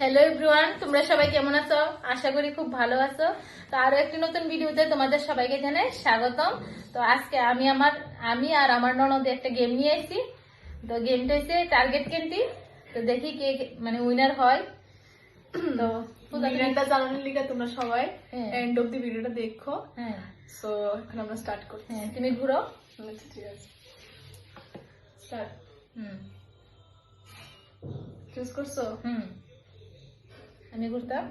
Hello everyone, তোমরা সবাই কেমন আছো? আশা করি খুব ভালো আছো। তো আরো একটি নতুন ভিডিওতে তোমাদের সবাইকে জানাই স্বাগতম। তো আজকে আমি আর আমার ননদে একটা গেম নিয়ে এসেছি। তো গেমটা হচ্ছে টার্গেট ক্যান্ডি। তো দেখি কে মানে উইনার হয়। তো উইনারটা জানানোর লিগে তোমরা সবাই হ্যাঁ। এন্ড অফ দি ভিডিওটা দেখো। হ্যাঁ সো এখন আমরা স্টার্ট করছি। হ্যাঁ, তুমি ঘুরো। আচ্ছা ঠিক আছে, স্টার্ট। চুজ করছো? আমি ঘুরতাম।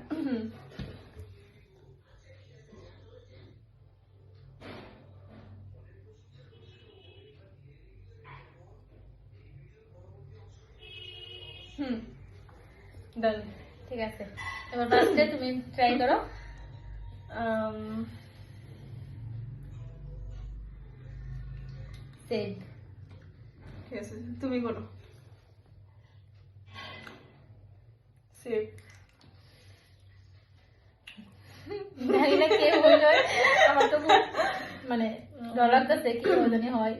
ডান। ঠিক আছে, এবার ফার্স্টে তুমি ট্রাই করো। সেভ। ঠিক আছে, তুমি করো। সেভ। জানি না কে হইল, আমার তো খুব মানে ডর লাগতেছে কি জানি হয়।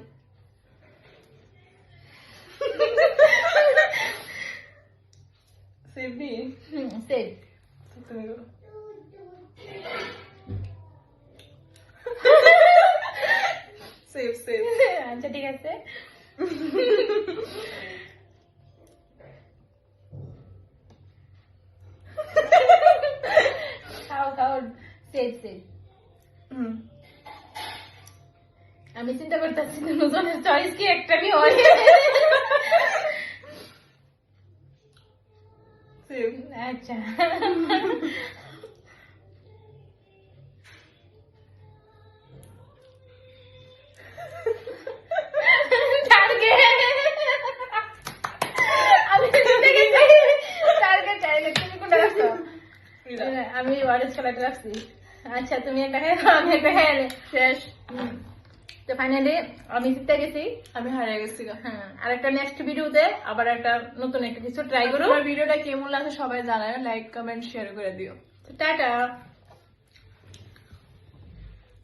সেভ দি। সেভ। তুমি করো। Save save. আচ্ছা ঠিক আছে। খাও খাও। Save save. আমি চিন্তা করতেছি দুজনের চয়েস কি একটা কি হয়। সেভ। আচ্ছা আমি ওয়ারেস খেলাটা রাখছি। আচ্ছা তুমি একটা খেয়ে আমি একটা খেয়ে শেষ। তো ফাইনালি আমি জিতে গেছি। আমি হারিয়ে গেছি গা। হ্যাঁ, আর একটা নেক্সট ভিডিওতে আবার একটা নতুন একটা কিছু ট্রাই করো। তোমার ভিডিওটা কেমন লাগে সবাই জানায়, লাইক কমেন্ট শেয়ার করে দিও। টাটা।